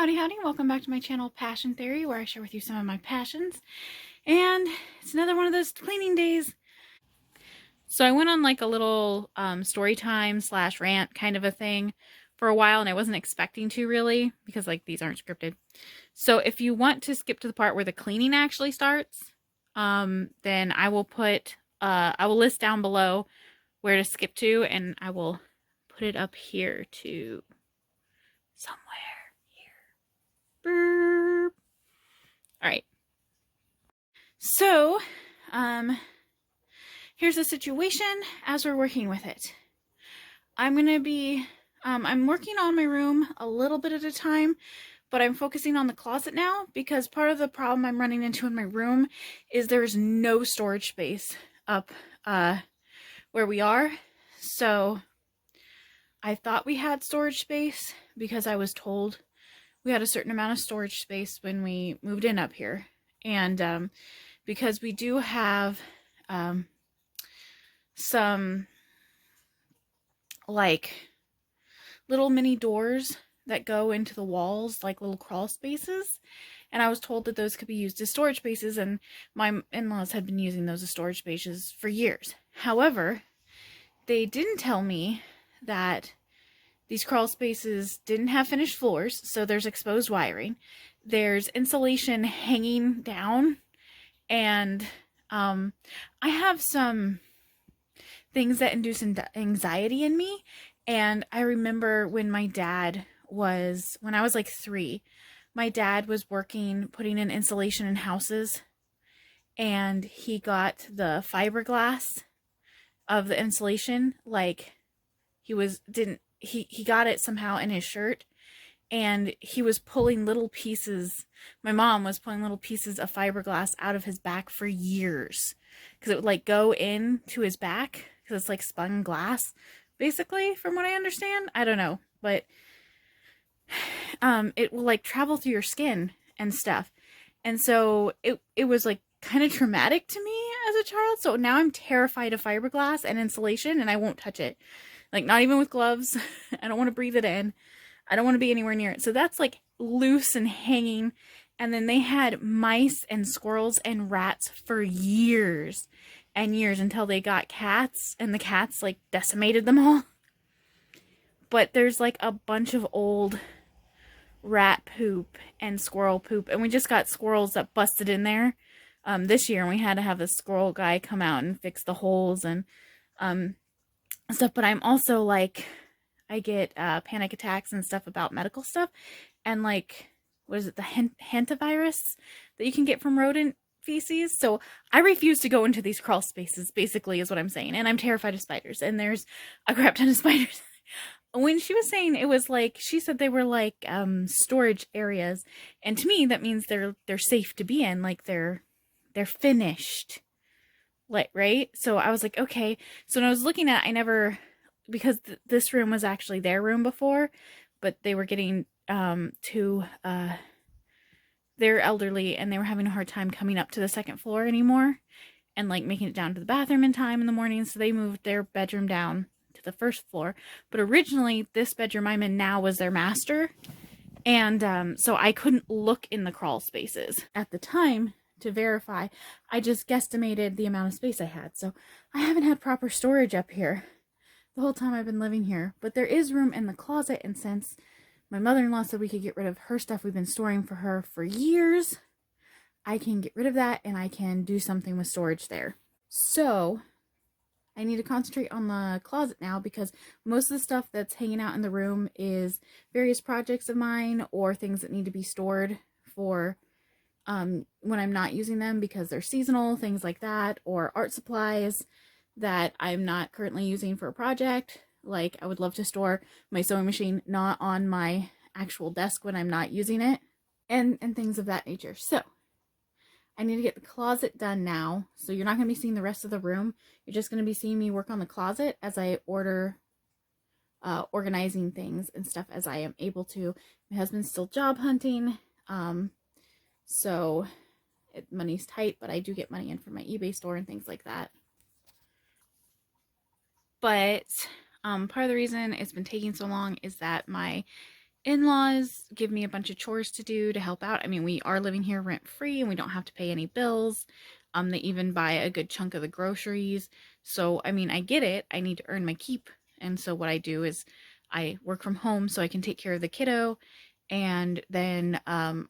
Howdy, howdy. Welcome back to my channel, Passion Theory, where I share with you some of my passions. And it's another one of those cleaning days. So I went on like a little story time / rant kind of a thing for a while, and I wasn't expecting to really because like these aren't scripted. So if you want to skip to the part where the cleaning actually starts, then I will list down below where to skip to, and I will put it up here to somewhere here. Burp. All right. So, here's the situation as we're working with it. I'm working on my room a little bit at a time, but I'm focusing on the closet now because part of the problem I'm running into in my room is there's no storage space up, where we are. So I thought we had storage space because I was told we had a certain amount of storage space when we moved in up here. And, because we do have, some like little mini doors that go into the walls, like little crawl spaces. And I was told that those could be used as storage spaces, and my in-laws had been using those as storage spaces for years. However, they didn't tell me that these crawl spaces didn't have finished floors, so there's exposed wiring. There's insulation hanging down, and I have some things that induce anxiety in me. And I remember when I was like 3, my dad was putting in insulation in houses, and he got the fiberglass of the insulation. Like he got it somehow in his shirt, and he was pulling little pieces. My mom was pulling little pieces of fiberglass out of his back for years because it would like go into his back because it's like spun glass, basically, from what I understand. I don't know, but it will like travel through your skin and stuff. And so it was like kind of traumatic to me as a child. So now I'm terrified of fiberglass and insulation, and I won't touch it. Like, not even with gloves. I don't want to breathe it in. I don't want to be anywhere near it. So that's like loose and hanging. And then they had mice and squirrels and rats for years and years until they got cats, and the cats like decimated them all. But there's like a bunch of old rat poop and squirrel poop, and we just got squirrels that busted in there this year, and we had to have the squirrel guy come out and fix the holes and stuff. But I'm also like, I get panic attacks and stuff about medical stuff, and like, what is it, the hantavirus that you can get from rodent feces. So I refuse to go into these crawl spaces, basically, is what I'm saying. And I'm terrified of spiders, and there's a crap ton of spiders. When she was saying it was like, she said they were like storage areas, and to me that means they're safe to be in, like they're finished, like, right? So I was like, okay. So when I was looking at, because this room was actually their room before, but they were getting they're elderly, and they were having a hard time coming up to the second floor anymore and like making it down to the bathroom in time in the morning. So they moved their bedroom down to the first floor. But originally this bedroom I'm in now was their master. And so I couldn't look in the crawl spaces at the time to verify. I just guesstimated the amount of space I had. So I haven't had proper storage up here the whole time I've been living here. But there is room in the closet, and since my mother-in-law said we could get rid of her stuff we've been storing for her for years, I can get rid of that, and I can do something with storage there. So I need to concentrate on the closet now, because most of the stuff that's hanging out in the room is various projects of mine or things that need to be stored for when I'm not using them because they're seasonal, things like that, or art supplies that I'm not currently using for a project. Like, I would love to store my sewing machine not on my actual desk when I'm not using it, and things of that nature. So I need to get the closet done now. So you're not going to be seeing the rest of the room. You're just going to be seeing me work on the closet as I organizing things and stuff as I am able to. My husband's still job hunting. So money's tight, but I do get money in from my eBay store and things like that. But part of the reason it's been taking so long is that my in-laws give me a bunch of chores to do to help out. I mean, we are living here rent-free and we don't have to pay any bills. They even buy a good chunk of the groceries. So, I mean, I get it. I need to earn my keep. And so what I do is I work from home so I can take care of the kiddo, and then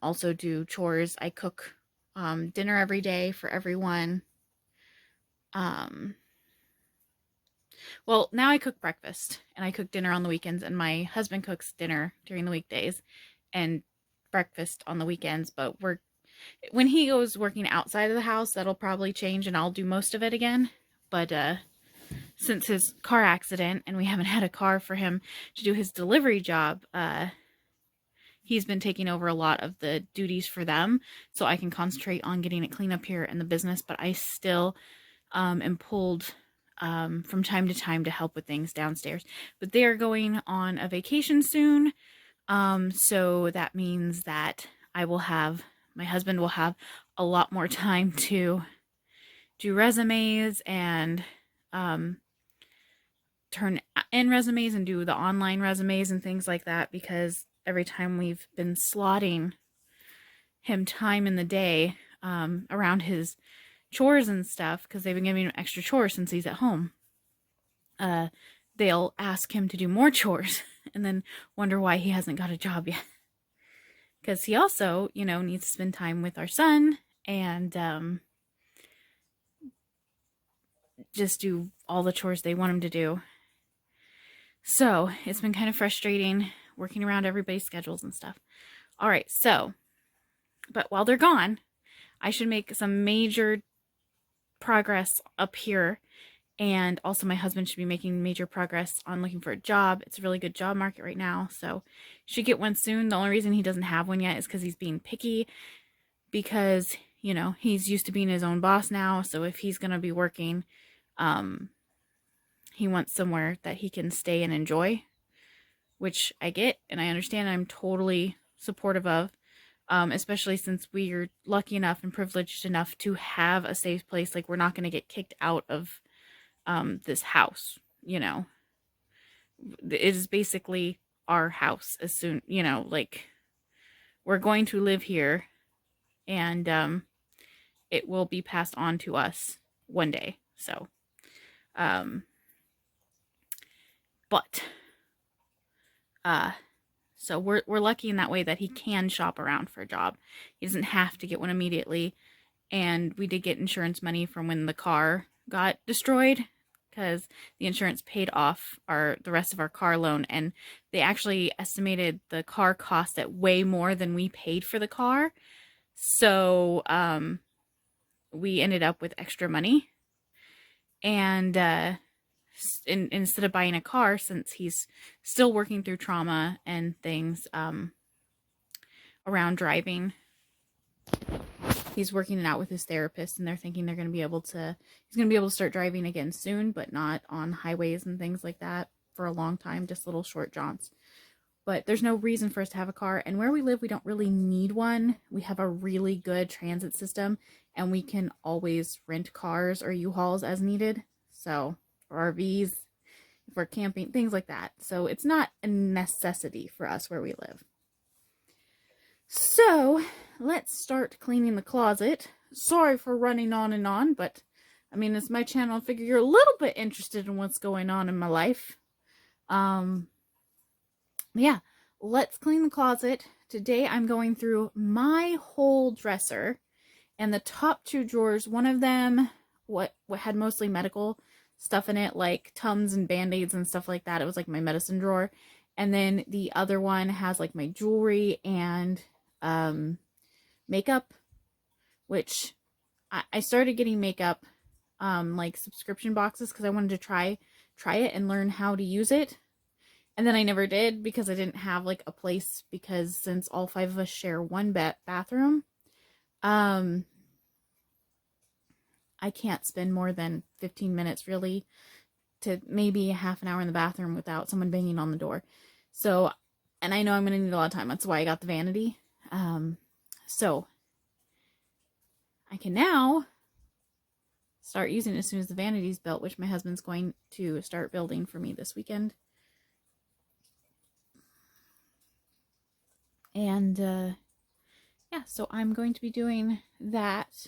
also do chores. I cook dinner every day for everyone. Well, now I cook breakfast and I cook dinner on the weekends, and my husband cooks dinner during the weekdays and breakfast on the weekends. But when he goes working outside of the house, that'll probably change and I'll do most of it again. But since his car accident and we haven't had a car for him to do his delivery job, he's been taking over a lot of the duties for them, so I can concentrate on getting it clean up here in the business. But I still am pulled from time to time to help with things downstairs. But they are going on a vacation soon, so that means that my husband will have a lot more time to do resumes and turn in resumes and do the online resumes and things like that, because every time we've been slotting him time in the day around his chores and stuff, because they've been giving him extra chores since he's at home, they'll ask him to do more chores and then wonder why he hasn't got a job yet. Because he also, needs to spend time with our son and just do all the chores they want him to do. So it's been kind of frustrating working around everybody's schedules and stuff. All right, but while they're gone, I should make some major progress up here. And also my husband should be making major progress on looking for a job. It's a really good job market right now, so should get one soon. The only reason he doesn't have one yet is because he's being picky, because, he's used to being his own boss now. So if he's going to be working, he wants somewhere that he can stay and enjoy, which I get and I understand. I'm totally supportive of, especially since we're lucky enough and privileged enough to have a safe place. Like, we're not going to get kicked out of this house. It is basically our house as soon, like, we're going to live here, and it will be passed on to us one day. So so we're lucky in that way that he can shop around for a job. He doesn't have to get one immediately. And we did get insurance money from when the car got destroyed, because the insurance paid off the rest of our car loan, and they actually estimated the car cost at way more than we paid for the car. So we ended up with extra money, and instead of buying a car, since he's still working through trauma and things around driving, he's working it out with his therapist, and they're thinking he's going to be able to start driving again soon, but not on highways and things like that for a long time, just little short jaunts. But there's no reason for us to have a car, and where we live, we don't really need one. We have a really good transit system, and we can always rent cars or U-Hauls as needed, or RVs if we're camping, things like that. So it's not a necessity for us where we live. So let's start cleaning the closet. Sorry for running on and on, but I mean, it's my channel. I figure you're a little bit interested in what's going on in my life. Yeah, let's clean the closet. Today I'm going through my whole dresser, and the top two drawers, one of them what had mostly medical stuff in it, like Tums and Band-Aids and stuff like that. It was like my medicine drawer. And then the other one has like my jewelry and makeup, which I started getting makeup like subscription boxes because I wanted to try it and learn how to use it. And then I never did because I didn't have like a place, because since all 5 of us share one bathroom, I can't spend more than 15 minutes really to maybe a half an hour in the bathroom without someone banging on the door. So, and I know I'm going to need a lot of time. That's why I got the vanity. So I can now start using it as soon as the vanity's built, which my husband's going to start building for me this weekend. And yeah, so I'm going to be doing that.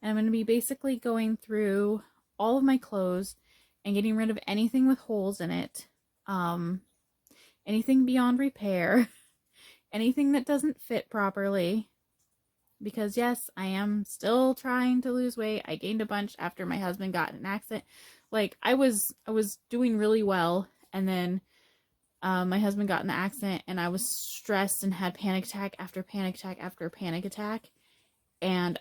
And I'm going to be basically going through all of my clothes and getting rid of anything with holes in it. Anything beyond repair. Anything that doesn't fit properly. Because yes, I am still trying to lose weight. I gained a bunch after my husband got in an accident. Like I was doing really well, and then my husband got in the accident, and I was stressed and had panic attack after panic attack after panic attack, and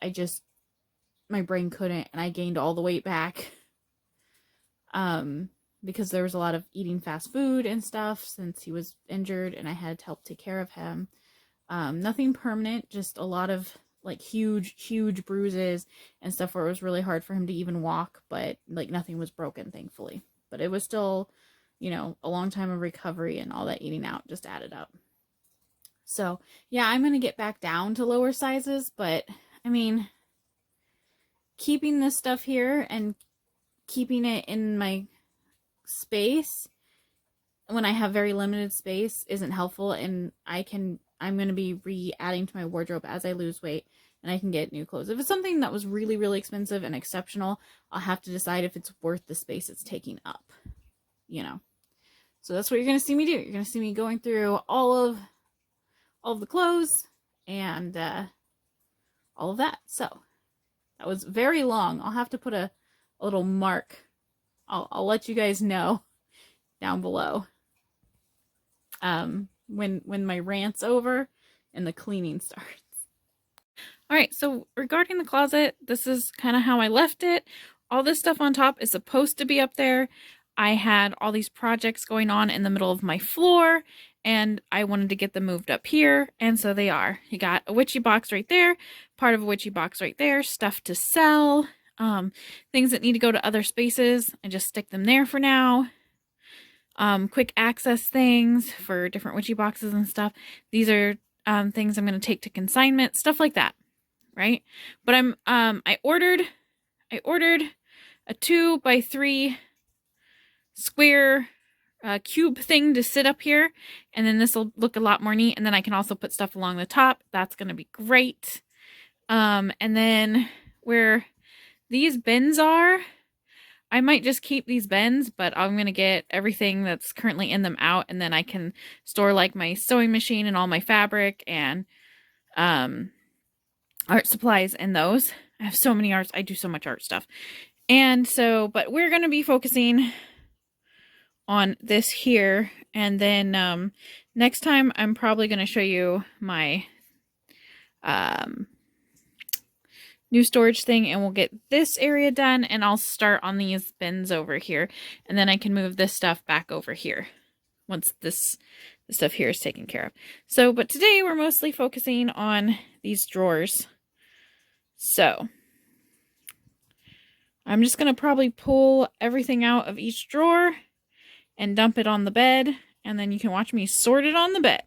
my brain couldn't, and I gained all the weight back. Because there was a lot of eating fast food and stuff since he was injured, and I had to help take care of him. Nothing permanent, just a lot of like huge bruises and stuff where it was really hard for him to even walk, but like nothing was broken, thankfully. But it was still, a long time of recovery, and all that eating out just added up. So yeah, I'm going to get back down to lower sizes, but I mean, keeping this stuff here and keeping it in my space when I have very limited space isn't helpful, and I'm going to be re-adding to my wardrobe as I lose weight, and I can get new clothes. If it's something that was really, really expensive and exceptional, I'll have to decide if it's worth the space it's taking up, So that's what you're going to see me do. You're going to see me going through all of the clothes and all of that. So that was very long. I'll have to put a little mark. I'll let you guys know down below when my rant's over and the cleaning starts. All right, so regarding the closet, this is kind of how I left it. All this stuff on top is supposed to be up there. I had all these projects going on in the middle of my floor, and I wanted to get them moved up here, and so they are. You got a witchy box right there, part of a witchy box right there, stuff to sell, things that need to go to other spaces. I just stick them there for now. Quick access things for different witchy boxes and stuff. These are things I'm going to take to consignment, stuff like that, right? But I ordered a 2x3 square cube thing to sit up here, and then this will look a lot more neat, and then I can also put stuff along the top. That's going to be great. And then where these bins are, I might just keep these bins, but I'm going to get everything that's currently in them out, and then I can store like my sewing machine and all my fabric and art supplies in those. I have so many arts. I do so much art stuff. And so, but we're going to be focusing on this here, and then next time I'm probably going to show you my new storage thing, and we'll get this area done, and I'll start on these bins over here, and then I can move this stuff back over here once this stuff here is taken care of. So, but today we're mostly focusing on these drawers. So I'm just going to probably pull everything out of each drawer and dump it on the bed, and then you can watch me sort it on the bed.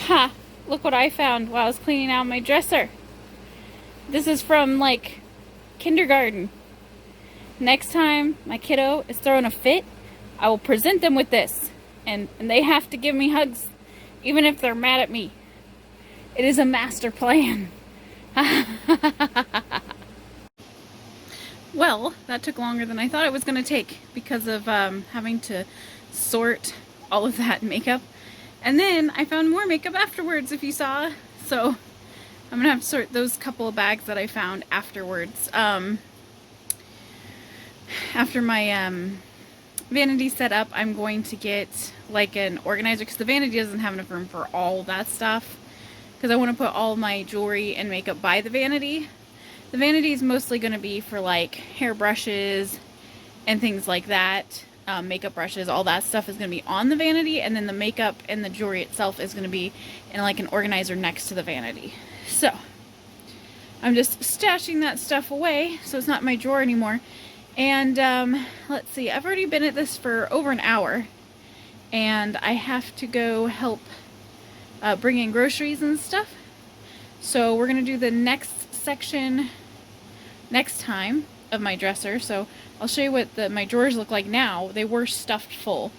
Ha! Look what I found while I was cleaning out my dresser. This is from like kindergarten. Next time my kiddo is throwing a fit, I will present them with this. And they have to give me hugs, even if they're mad at me. It is a master plan. Well, that took longer than I thought it was going to take because of having to sort all of that makeup. And then I found more makeup afterwards, if you saw. So I'm going to have to sort those couple of bags that I found afterwards. After my vanity set up, I'm going to get like an organizer because the vanity doesn't have enough room for all that stuff. Because I want to put all my jewelry and makeup by the vanity. The vanity is mostly going to be for like hair brushes and things like that. Makeup brushes, all that stuff is going to be on the vanity, and then the makeup and the jewelry itself is going to be in like an organizer next to the vanity. So I'm just stashing that stuff away so it's not in my drawer anymore. And let's see, I've already been at this for over an hour, and I have to go help bring in groceries and stuff. So we're going to do the next section next time of my dresser. So I'll show you what my drawers look like now. They were stuffed full,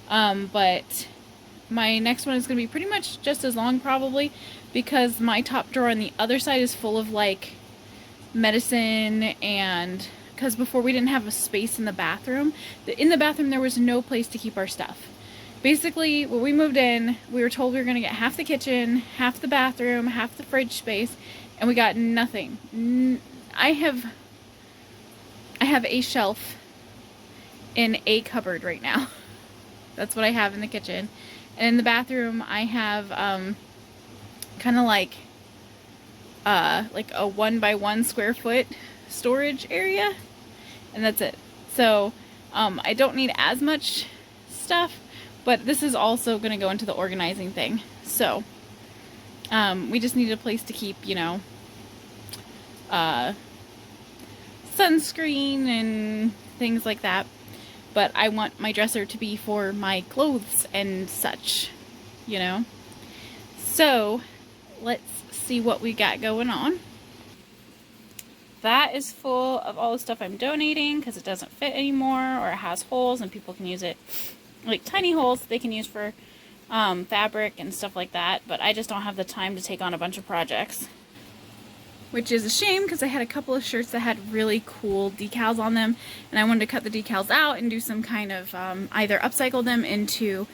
but my next one is going to be pretty much just as long probably, because my top drawer on the other side is full of like medicine, and because before we didn't have a space in the bathroom. In the bathroom there was no place to keep our stuff. Basically, when we moved in, we were told we were going to get half the kitchen, half the bathroom, half the fridge space, and we got nothing. I have a shelf in a cupboard right now. That's what I have in the kitchen. And in the bathroom, I have kind of like a 1x1 square foot storage area, and that's it. So I don't need as much stuff, but this is also going to go into the organizing thing. So we just need a place to keep, you know, sunscreen and things like that. But I want my dresser to be for my clothes and such, you know. So let's see what we got going on. That is full of all the stuff I'm donating because it doesn't fit anymore, or it has holes and people can use it, like tiny holes they can use for fabric and stuff like that. But I just don't have the time to take on a bunch of projects. Which is a shame because I had a couple of shirts that had really cool decals on them, and I wanted to cut the decals out and do some kind of either upcycle them into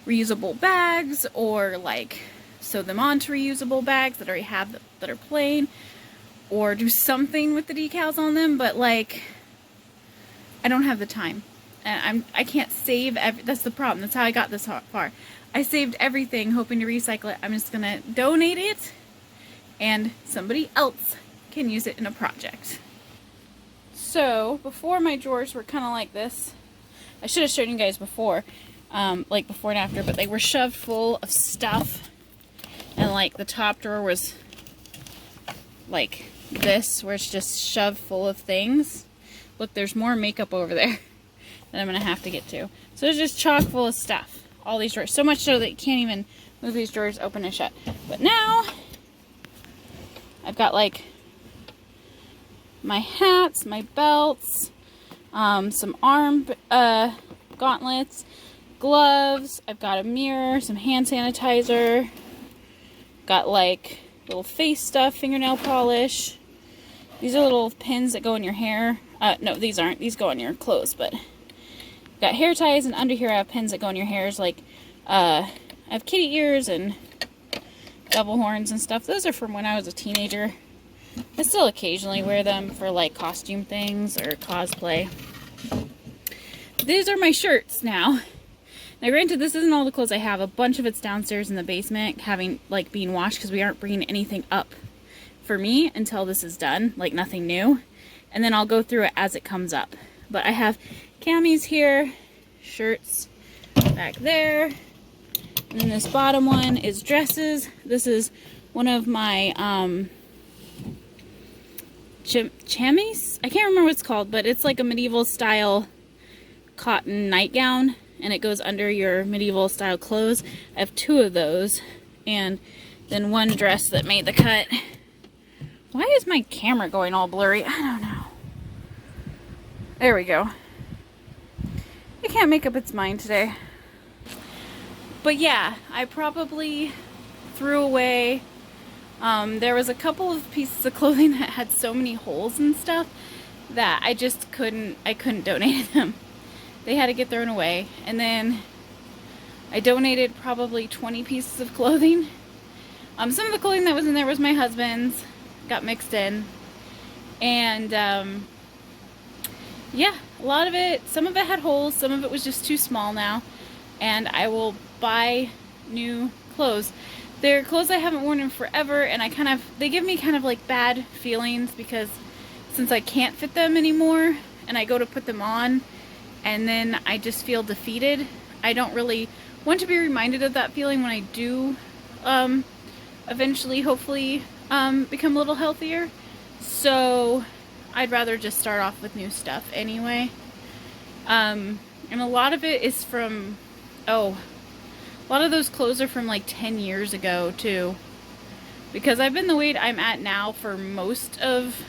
reusable bags, or like sew them onto reusable bags that I already have that are plain, or do something with the decals on them. But like, I don't have the time, and I can't save that's the problem. That's how I got this far. I saved everything hoping to recycle it. I'm just gonna donate it, and somebody else can use it in a project. So before, my drawers were kind of like this. I should have shown you guys before, like before and after, but they were shoved full of stuff, and like the top drawer was like this, where it's just shoved full of things. Look, there's more makeup over there that I'm gonna have to get to. So it's just chock full of stuff, all these drawers, so much so that you can't even move these drawers open and shut. But now I've got like my hats, my belts, some arm gauntlets, gloves. I've got a mirror, some hand sanitizer. Got like little face stuff, fingernail polish. These are little pins that go in your hair. No, these aren't. These go on your clothes, but got hair ties, and under here I have pins that go in your hairs. Like I have kitty ears and double horns and stuff. Those are from when I was a teenager. I still occasionally wear them for like costume things or cosplay. These are my shirts now. Now granted, this isn't all the clothes I have. A bunch of it's downstairs in the basement being washed, because we aren't bringing anything up for me until this is done, like nothing new. And then I'll go through it as it comes up. But I have camis here, shirts back there, and then this bottom one is dresses. This is one of my chamis? I can't remember what it's called, but it's like a medieval style cotton nightgown, and it goes under your medieval style clothes. I have two of those, and then one dress that made the cut. Why is my camera going all blurry? I don't know. There we go. It can't make up its mind today. But yeah, I probably threw away. There was a couple of pieces of clothing that had so many holes and stuff that I just couldn't donate them. They had to get thrown away. And then I donated probably 20 pieces of clothing. Some of the clothing that was in there was my husband's, got mixed in. And yeah, a lot of it, some of it had holes, some of it was just too small now. And I will buy new clothes. They're clothes I haven't worn in forever, and they give me kind of like bad feelings because since I can't fit them anymore and I go to put them on and then I just feel defeated. I don't really want to be reminded of that feeling when I do eventually, hopefully, become a little healthier. So I'd rather just start off with new stuff anyway. And a lot of it is from, a lot of those clothes are from like 10 years ago too. Because I've been the weight I'm at now for most of,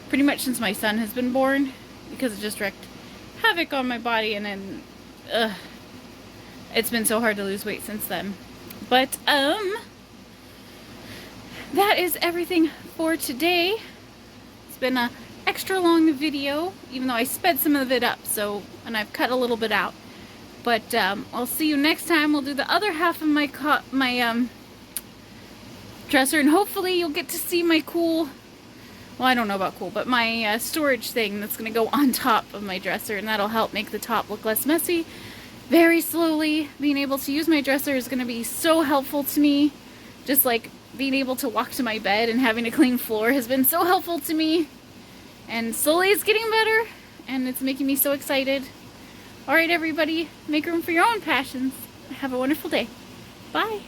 pretty much since my son has been born. Because it just wreaked havoc on my body, and then, it's been so hard to lose weight since then. But, that is everything for today. It's been an extra long video, even though I sped some of it up, and I've cut a little bit out. But I'll see you next time. We'll do the other half of my dresser, and hopefully you'll get to see my cool, well, I don't know about cool, but my storage thing that's going to go on top of my dresser, and that'll help make the top look less messy. Very slowly, being able to use my dresser is going to be so helpful to me. Just like being able to walk to my bed and having a clean floor has been so helpful to me. And slowly it's getting better, and it's making me so excited. Alright everybody, make room for your own passions. Have a wonderful day. Bye.